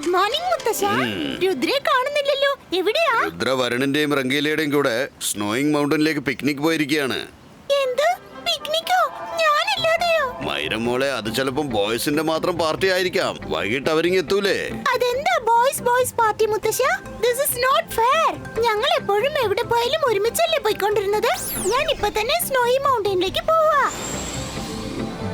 Good morning മുത്തശ്ശ. രുദ്രയെ കാണുന്നില്ലല്ലോ, എവിടെയാ? രുദ്ര വരുണിന്റെയും റംഗീലയുടെയും കൂടെ സ്നോയിങ് മൗണ്ടനിലേക്ക് പിക്നിക് പോയിരിക്കുകയാണ്. എന്ത് പിക്നിക്കോ? ഞാനില്ലാതെയോ? മൈരം മോളെ, അത് ചിലപ്പം ബോയ്സിന്റെ മാത്രം പാർട്ടി ആയിരിക്കാം. വൈകിട്ട് അവരിങ്ങ് എത്തൂലേ? അതെന്താ ബോയ്സ് പാർട്ടി മുത്തശ്ശ? This is not fair. ഞങ്ങൾ എപ്പോഴും എവിടെ പോയാലും ഒരുമിച്ചല്ലേ പോയിക്കൊണ്ടിരുന്നത്. ഞാൻ ഇപ്പൊ തന്നെ സ്നോയി മൗണ്ടനിലേക്ക് പോവാ.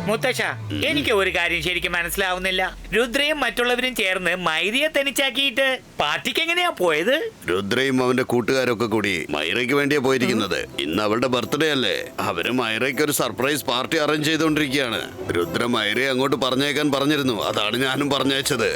മുത്തശ്ശ, എനിക്ക് ഒരു കാര്യം ശരിക്കും മനസ്സിലാവുന്നില്ല. രുദ്രയും മറ്റുള്ളവരും ചേർന്ന് മൈരയെ തനിച്ചാക്കിയിട്ട് പാർട്ടിക്ക് എങ്ങനെയാ പോയത്? രുദ്രയും അവന്റെ കൂട്ടുകാരൊക്കെ കൂടി മൈറയ്ക്ക് വേണ്ടിയാ പോയിരിക്കുന്നത്. ഇന്ന് അവളുടെ ബർത്ത്ഡേ അല്ലേ. അവര് മൈറയ്ക്ക് ഒരു സർപ്രൈസ് പാർട്ടി അറേഞ്ച് ചെയ്തുകൊണ്ടിരിക്കുകയാണ്. രുദ്ര മൈറയെ അങ്ങോട്ട് പറഞ്ഞേക്കാൻ പറഞ്ഞിരുന്നു. അതാണ് ഞാനും പറഞ്ഞയച്ചത്.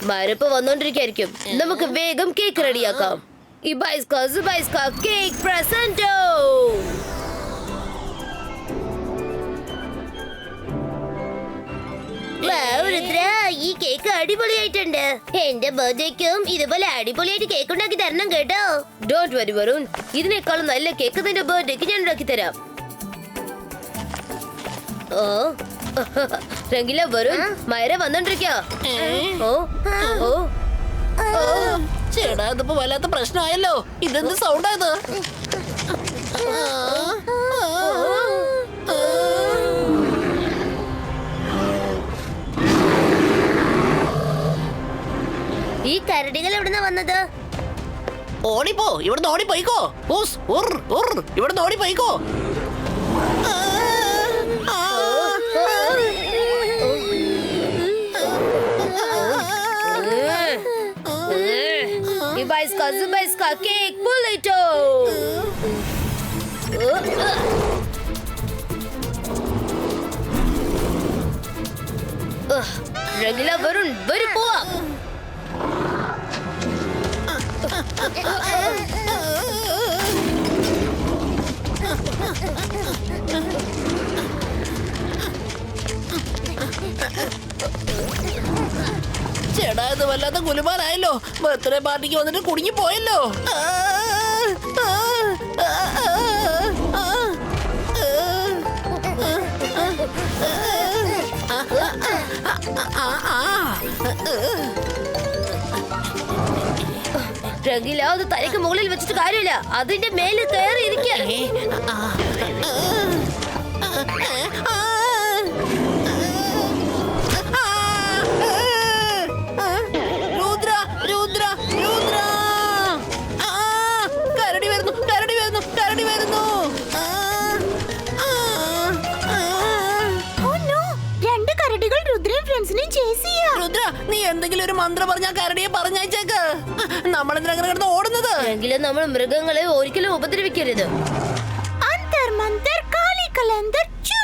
മരപ്പ് വന്നോണ്ടിരിക്കായിരിക്കും. നമുക്ക് വേഗം കേക്ക് റെഡിയാക്കാം. കേക്ക് പ്രസന്റോ. ഈ കേക്ക് അടിപൊളിയായിട്ടുണ്ട്. എന്റെ ബർത്ത്ഡേക്കും ഇതുപോലെ അടിപൊളിയായിട്ട് കേക്ക് ഉണ്ടാക്കി തരണം കേട്ടോ. ഡോണ്ട് വരി വരുൺ, ഇതിനേക്കാളും നല്ല കേക്ക് നിന്റെ ബർത്ത്ഡേക്ക് ഞാൻ ഉണ്ടാക്കി തരാം. ഓ രംഗില വരുൺ, മൈര വന്നോണ്ടിരിക്കാ. ചേടാ, ഇതിപ്പോ വല്ലാത്ത പ്രശ്നമായല്ലോ. ഇതെന്ത് സൗണ്ടായത്? ഈ കരടികൾ എവിടുന്നാ വന്നത്? ഓടിപ്പോ, ഇവിടുന്ന് ഓടിപ്പോയിക്കോ. ഇവിടുന്ന് ഓടിപ്പോയിക്കോ. കേക്ക് ബുള്ളറ്റോ. രംഗില വരുൺ, വരി പോവാം. ചേടാ, ഇത് വല്ലാത്ത കുലുമാനായല്ലോ. ബർത്ത്ഡേ പാർട്ടിക്ക് വന്നിട്ട് കുടുങ്ങി പോയല്ലോ. രംഗില, അത് തലയ്ക്ക് മുകളിൽ വെച്ചിട്ട് കാര്യമില്ല. അതിന്റെ മേലിൽ കയറി ഇരിക്കുക. രുദ്ര, നീ എന്തെങ്കിലും ഒരു മന്ത്രം പറഞ്ഞാ കരടിയെ പറഞ്ഞയച്ചേക്ക്. നമ്മളെന്തിനാ അങ്ങനെ കിടന്ന് ഓടുന്നത്? എങ്കിലും നമ്മൾ മൃഗങ്ങളെ ഒരിക്കലും ഉപദ്രവിക്കരുത്. അന്തർ മന്തർ കാലി കലന്തർ ചൂ.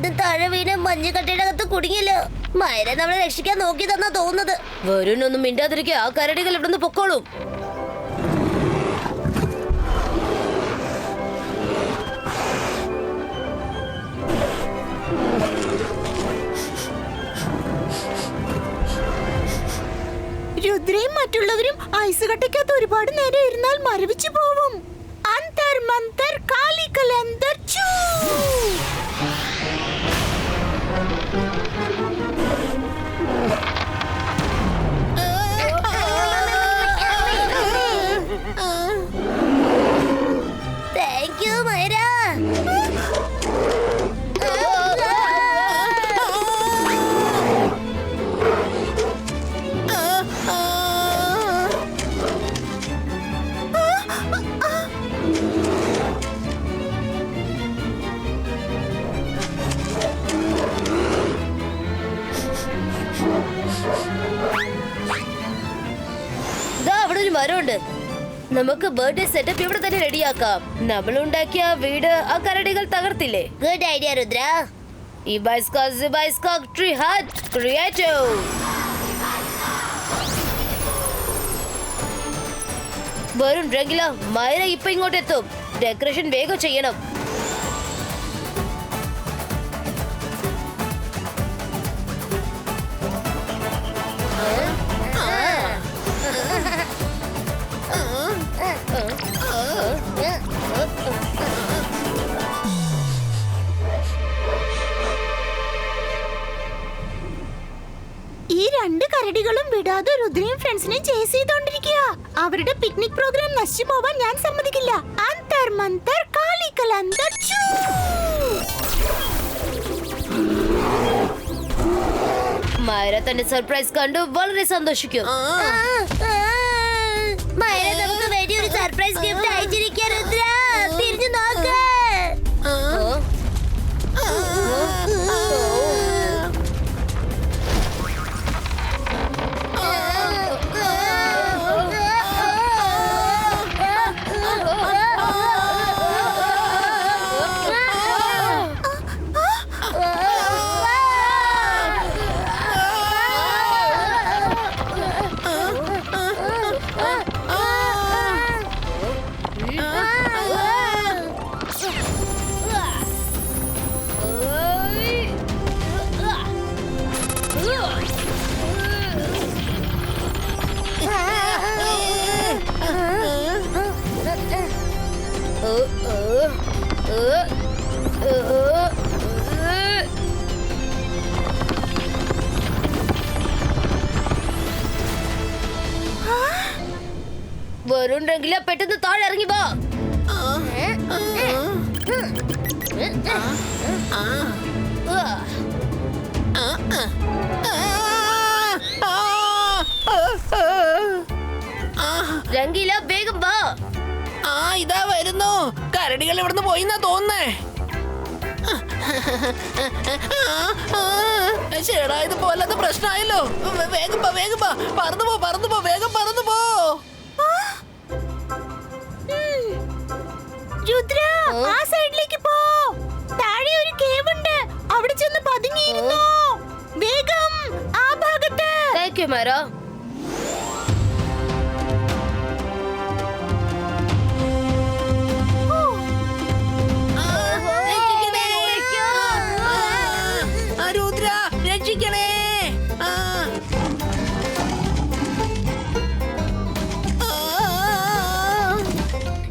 വീണ്ടും താഴെ വീണ് മഞ്ഞുകട്ടയുടെ അകത്ത് കുടുങ്ങിയല്ലോ. മൈര നമ്മളെ രക്ഷിക്കാൻ നോക്കി തന്നാ തോന്നുന്നത്. വരുണൊന്നും മിണ്ടാതിരിക്കുക, ആ കരടികൾ ഇവിടുന്ന് പൊക്കോളും. രുദ്രയും മറ്റുള്ളവരും ഐസ് കട്ടയ്ക്കകത്ത് ഒരുപാട് നേരം ഇരുന്നാൽ മരവിച്ചു പോവും. അന്തർ മന്തർ കാലിക്കലന്തർ ചൂ. Thank you Maira. അവിടെ ഒരു മരമുണ്ട്. നമുക്ക് ബർത്ത്ഡേ സെറ്റപ്പ് ഇവിടെ തന്നെ റെഡിയാക്കാം. നമ്മൾ ഉണ്ടാക്കിയ വീട് ആ കരടികൾ തകർത്തില്ലേ? Good idea Rudra. ഈ ബൈസ്കോക്ക് ട്രീ ഹട്ട് ക്രിയേറ്റീവ്. വരും രംഗില, മൈര ഇപ്പൊ ഇങ്ങോട്ട് എത്തും. ഡെക്കറേഷൻ വേഗം ചെയ്യണം. ഈ രണ്ട് കരടികളും വിടാതെ രുദ്രയും ഫ്രണ്ട്സിനെയും ചേസ് ചെയ്തോണ്ടിരിക്കുക. അവരുടെ പിക്നിക് പ്രോഗ്രാം നശിച്ചു പോവാൻ ഞാൻ സമ്മതിക്കില്ല. അന്തർ മന്തർ കാലിക്കലന്തർ ചൂ. മൈര തന്റെ സർപ്രൈസ് കണ്ടു വളരെ സന്തോഷിക്കും. മൈര നമുക്ക് വേണ്ടി ഒരു സർപ്രൈസ് ഗിഫ്റ്റ് അയച്ചിരിക്കുക. രുദ്ര, തിരിഞ്ഞു നോക്ക്. വരുണ്ടെങ്കിലോ പെട്ടെന്ന് താഴെ ഇറങ്ങി പോ. രംഗീല വേഗം വാ. ഇതാ വരുന്നു. കരടികൾ ഇവിടുന്ന് പോയിന്നാ തോന്നുന്നേ. ചേടാ, ഇത് പോലത്തെ പ്രശ്നമായല്ലോ. വേഗം പോ, വേഗം പോ. പറന്നു പോ, പറന്നു പോ, വേഗം പറന്നു പോ. രുദ്ര, ആ സൈഡിലേക്ക് പോ. താഴെ ഒരു കേവ് ഉണ്ട്, അവിടെ ചെന്ന് പതുങ്ങിയിരുന്നു. വേഗം ആ ഭാഗത്ത്. Thank you മൈര. രുദ്ര, രക്ഷിക്കണേ.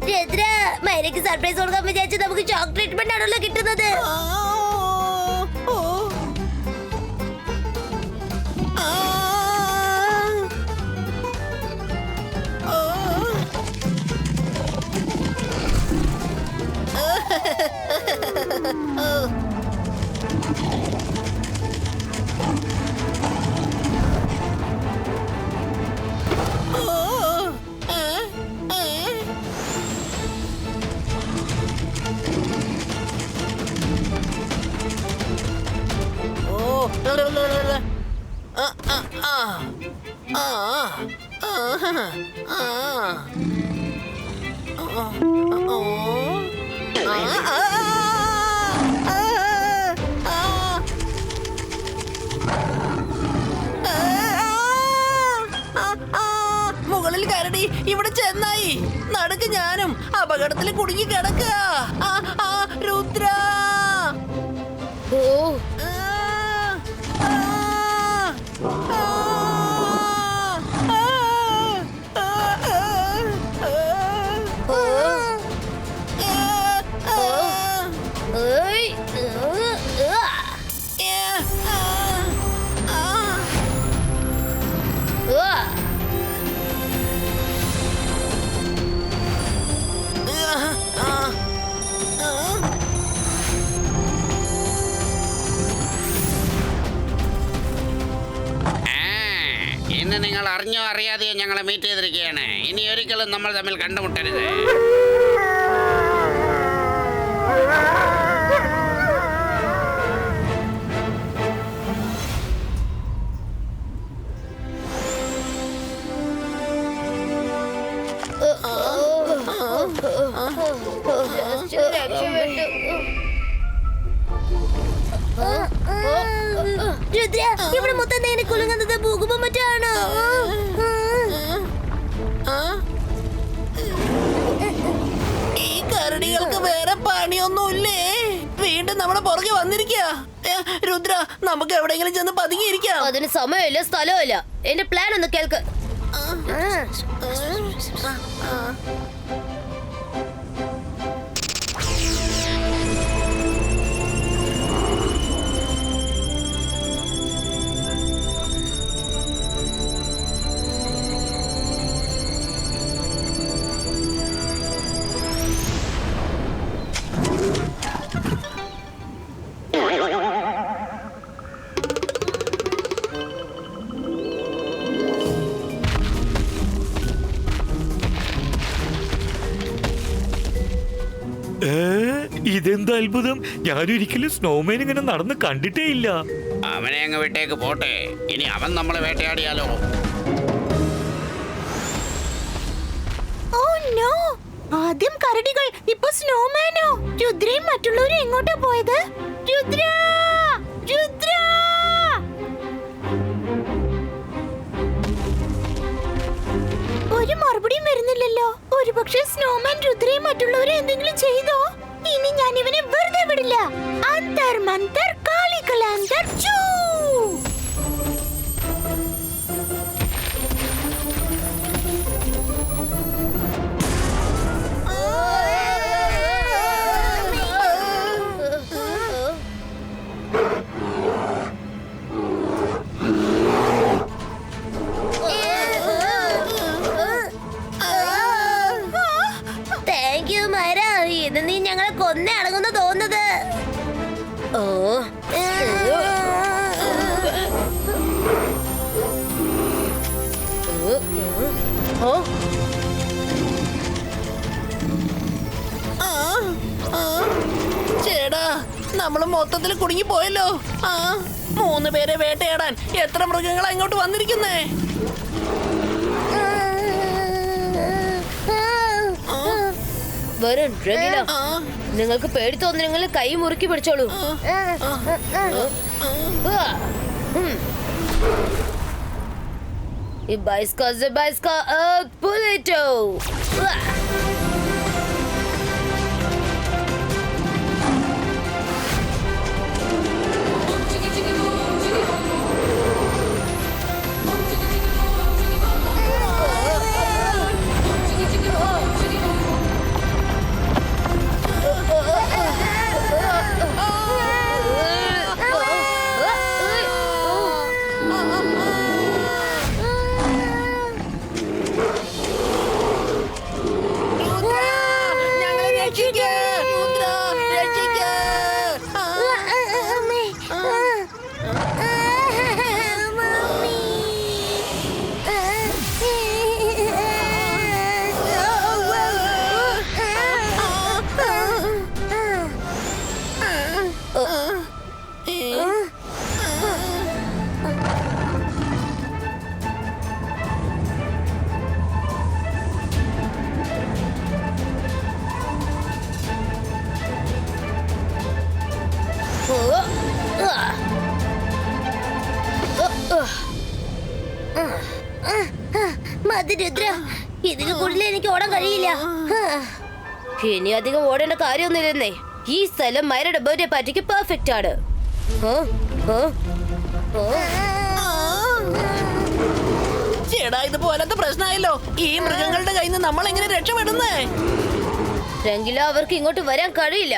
രുദ്ര, മൈരയ്ക്ക് സർപ്രൈസ് കൊടുക്കാൻ വിചാരിച്ചു നമുക്ക് ചോക്ലേറ്റ് ട്രീറ്റ്മെന്റ് ആണല്ലോ കിട്ടുന്നത്. കരടി ഇവിടെ ചെന്നായി. നടുക്ക് ഞാനും അപകടത്തിൽ കുടുങ്ങി കിടക്കുക. രുദ്ര ഓ ഏയ് ഇന്ന് നിങ്ങൾ അറിഞ്ഞോ അറിയാതെയോ ഞങ്ങളെ മീറ്റ് ചെയ്തിരിക്കുകയാണ്. ഇനി ഒരിക്കലും നമ്മൾ തമ്മിൽ കണ്ടുമുട്ടരുത്. രുദ്ര, ഇവിടെ മൊത്തം നേരെ കുലുങ്ങുന്നത് ഭൂകമ്പം മറ്റാണോ? ഈ കരടികൾക്ക് വേറെ പണിയൊന്നുമില്ലേ? വീണ്ടും നമ്മുടെ പുറകെ വന്നിരിക്കുക. രുദ്ര, നമുക്ക് എവിടെയെങ്കിലും ചെന്ന് പതുങ്ങിയിരിക്കാം. അതിന് സമയമില്ല, സ്ഥലമില്ല. എന്റെ പ്ലാൻ ഒന്ന് കേൾക്ക്. ഇതെന്താ അത്ഭുതം! ഞാനൊരിക്കലും സ്നോമാൻ ഇങ്ങനെ നടന്ന് കണ്ടിട്ടേ ഇല്ല. അവനെ അങ്ങ് വിട്ടേക്ക് പോട്ടെ. ഇനി അവൻ നമ്മളെ വേട്ടയാടിയാലോ? Oh no! ആദ്യം കരടികൾ, ഇപ്പൊ സ്നോമാനോ? രുദ്രയും മറ്റുള്ളവരും എങ്ങോട്ടാ പോയത്? രുദ്ര! രുദ്ര! ഒരു മറുപടിയും വരുന്നില്ലല്ലോ. ഒരുപക്ഷെ സ്നോമാൻ രുദ്രയും മറ്റുള്ളവരും എന്തെങ്കിലും ചെയ്തോ? ഇനി ഞാൻ ഇവനെ വെറുതെ വിടില്ല. അന്തർ മന്തർ കാളികലാന്തർ ചൂ! താങ്ക് യു മര. ഇത് നീ ഞങ്ങളെ കൊന്നേ അടങ്ങുന്ന തോന്നുന്നത്. ഓ ഓ ചേടാ, നമ്മള് മൊത്തത്തിൽ കുടുങ്ങി പോയല്ലോ. 3 പേരെ വേട്ടയാടാൻ എത്ര മൃഗങ്ങളാ ഇങ്ങോട്ട് വന്നിരിക്കുന്നേ? വരും റെഗില. നിങ്ങൾക്ക് പേടി തോന്നുന്നെങ്കിൽ കൈ മുറുക്കി പിടിച്ചോളൂ. ഈ ബൈസ്ക പുലിറ്റോ. മതി രുദ്ര, ഇതിന് കൂടുതൽ എനിക്ക് ഓടാൻ കഴിയില്ല. ഇനി അധികം ഓടേണ്ട കാര്യമൊന്നുമില്ലെന്നേ. ഈ സ്ഥലം മൈരയുടെ ബർത്ത്ഡേ പാർട്ടിക്ക് പെർഫെക്റ്റ് ആണ്. ചേടാ, ഇത് പോലത്തെ പ്രശ്നമായല്ലോ. ഈ മൃഗങ്ങളുടെ കയ്യിൽ നിന്ന് നമ്മൾ എങ്ങനെ രക്ഷപ്പെടുന്നേ? രംഗില, അവർക്ക് ഇങ്ങോട്ട് വരാൻ കഴിയില്ല.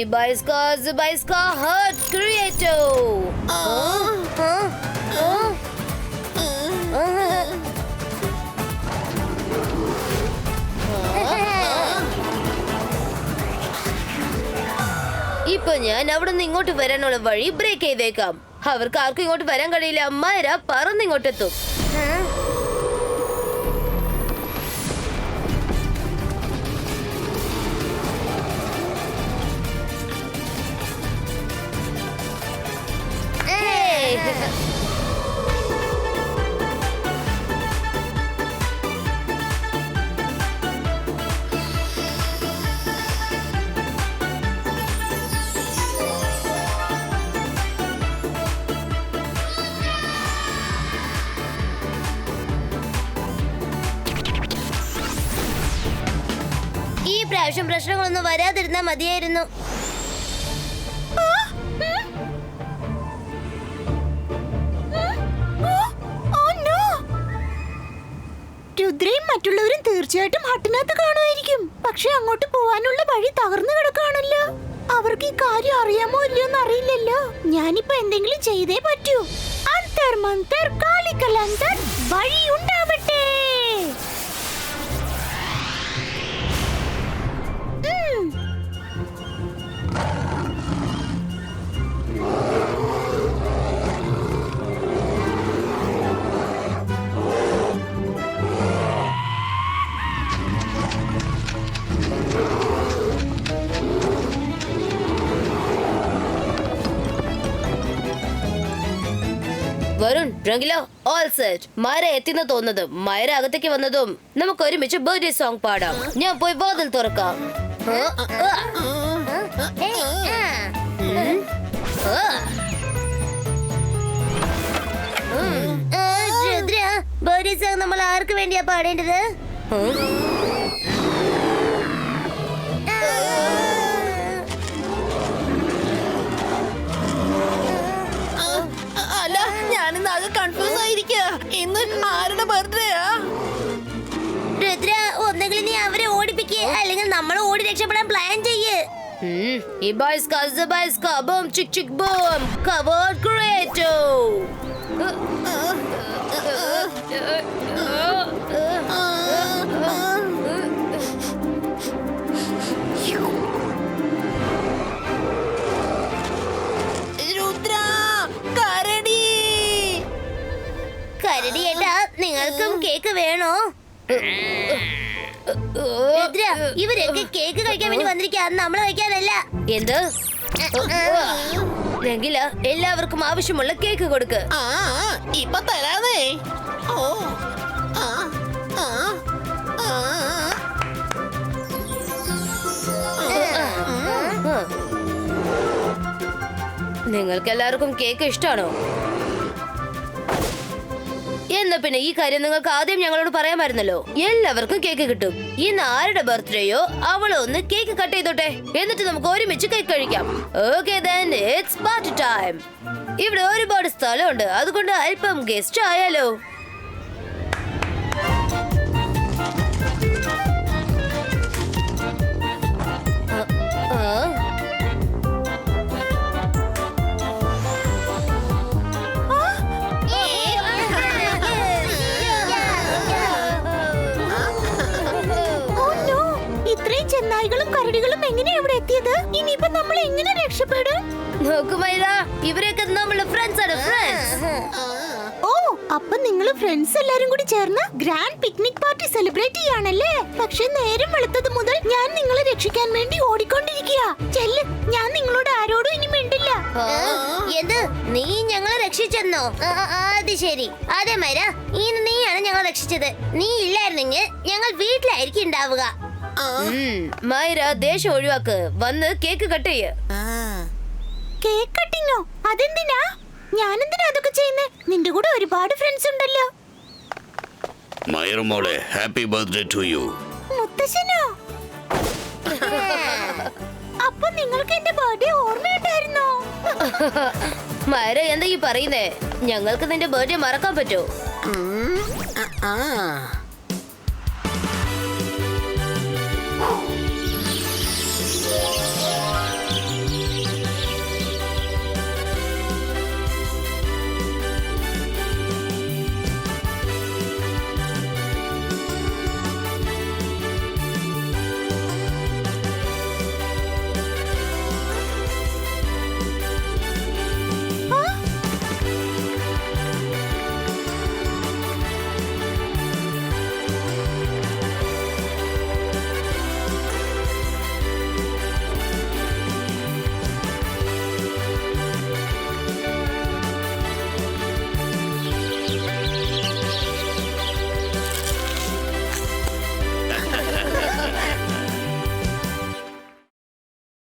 ഇബൈസ്കാ ഹർട്ട് ക്രിയേറ്റോ. ഇപ്പൊ ഞാൻ അവിടെ നിന്ന് ഇങ്ങോട്ട് വരാനുള്ള വഴി ബ്രേക്ക് ചെയ്തേക്കാം. അവർക്ക് ആർക്കും ഇങ്ങോട്ട് വരാൻ കഴിയില്ല. മൈര പറന്നിങ്ങോട്ടെത്തും. ഈ പ്രാവശ്യം പ്രശ്നങ്ങളൊന്നും വരാതിരുന്നാ മതിയായിരുന്നു. രുദ്രയും മറ്റുള്ളവരും തീർച്ചയായിട്ടും ഹട്ടിനകത്ത് കാണുമായിരിക്കും. പക്ഷെ അങ്ങോട്ട് പോവാനുള്ള വഴി തകർന്നു കിടക്കാണല്ലോ. അവർക്ക് ഈ കാര്യം അറിയാമോ ഇല്ലയോന്ന് അറിയില്ലല്ലോ. ഞാനിപ്പോ എന്തെങ്കിലും ചെയ്തേ പറ്റൂ. അന്തർ മന്തർ കാളിക്കലന്തർ വഴി ഉണ്ടാവട്ടെ. Varun, Rangila, all set. മൈര എത്തിന്ന് തോന്നുന്നത്. മൈര അകത്തേക്ക് വന്നതും നമുക്ക് ഒരുമിച്ച് ബർത്ത്ഡേ സോങ് പാടാം. ഞാൻ പോയി വാതിൽ തുറക്കാം. രുദ്ര, ബർത്ത്ഡേ സോങ് നമ്മൾ ആർക്ക് വേണ്ടിയാ പാടേണ്ടത്? അല്ല, ഞാനിന്ന് ആകെ കൺഫ്യൂസ് ആയിരിക്കാ. ഇന്ന് ആരുടെ ബർത്ത്ഡേയാ? രുദ്ര, ഒന്നെങ്കിൽ നീ അവരെ ഓടിപ്പിക്കേ, അല്ലെങ്കിൽ നമ്മൾ ഓടി രക്ഷപ്പെടാൻ പ്ലാൻ ചെയ്യേ. രുദ്ര, കരടി. കരടിയേട്ടാ, നിങ്ങൾക്കും കേക്ക് വേണോ? രുദ്ര, ഇവരൊക്കെ കേക്ക് കഴിക്കാൻ വേണ്ടി വന്നിരിക്കാ, നമ്മൾ കഴിക്കാനല്ല. എന്ത്? രംഗില, എല്ലാവർക്കും ആവശ്യമുള്ള കേക്ക് കൊടുക്ക്. ഇപ്പൊ തരാതെ. ഓ, ആ, ആ, ആ. നിങ്ങൾക്ക് എല്ലാവർക്കും കേക്ക് ഇഷ്ടമാണോ? എന്നാ പിന്നെ ഈ കാര്യം നിങ്ങൾക്ക് ആദ്യം ഞങ്ങളോട് പറയാമായിരുന്നല്ലോ. എല്ലാവർക്കും കേക്ക് കിട്ടും. ഇന്ന് ആരുടെ ബർത്ത്ഡേയോ അവളൊന്ന് കേക്ക് കട്ട് ചെയ്തോട്ടെ. എന്നിട്ട് നമുക്ക് ഒരുമിച്ച് കേക്ക് കഴിക്കാം. Okay, then it's party time. ഇവിടെ ഒരുപാട് സ്ഥലമുണ്ട്, അതുകൊണ്ട് അല്പം ഗസ്റ്റ് ആയാലോ? ഇത്രയും ചെന്നായികളും കരടികളും എങ്ങനെയാ ഇവിടെ എത്തിയത്? ഇനിയിപ്പോ നമ്മൾ എങ്ങനെ രക്ഷപ്പെടും? നോക്കുമൈര, ഇവരൊക്കെ നമ്മളെ ഫ്രണ്ട്സ് ആണ്. ഫ്രണ്ട്സ്. ഓ, അപ്പൊ നിങ്ങൾ ഫ്രണ്ട്സ് എല്ലാരും കൂടി ചേർന്ന് ഗ്രാൻഡ് പിക്നിക് പാർട്ടി സെലിബ്രേറ്റ് ചെയ്യാണല്ലേ? പക്ഷെ നേരം വെളുത്തത് മുതൽ ഞാൻ നിങ്ങളെ രക്ഷിക്കാൻ വേണ്ടി ഓടിക്കൊണ്ടിരിക്കുക. ചെല്ല്, ഞാൻ നിങ്ങളോട് ആരോടും ഇനി മിണ്ടില്ല. എന്ത്? നീ ഞങ്ങളെ രക്ഷിച്ചെന്നോ? അത് ശരി. അതെ മൈര, ഇന്ന് നീയാണ് ഞങ്ങളെ രക്ഷിച്ചത്. നീ ഇല്ലായിരുന്നെങ്കിൽ ഞങ്ങൾ വീട്ടിലായിരിക്കും ഉണ്ടാവുക. മൈര, ദേഷ്യം ഒഴിവാക്ക്. വന്ന് കേക്ക് കട്ട് ചെയ്യ്. കേക്ക് കട്ടിങ്ങോ? അതെന്തിനാ? ഞാനെന്തിനാ അതൊക്കെ ചെയ്യുന്നേ? നിന്റെ കൂടെ ഒരുപാട് ഫ്രണ്ട്സ് ഉണ്ടല്ലോ. മൈറ മോളെ, ഹാപ്പി ബർത്ത്ഡേ ടു യു. മുത്തശ്ശനോ? അപ്പൊ നിങ്ങൾക്ക് എന്റെ ബർത്ത്ഡേ ഓർമ്മയുണ്ടായിരുന്നോ? മൈര എന്താ ഈ പറയുന്നേ? ഞങ്ങൾക്ക് നിന്റെ ബർത്ത്ഡേ മറക്കാൻ പറ്റോ? ആ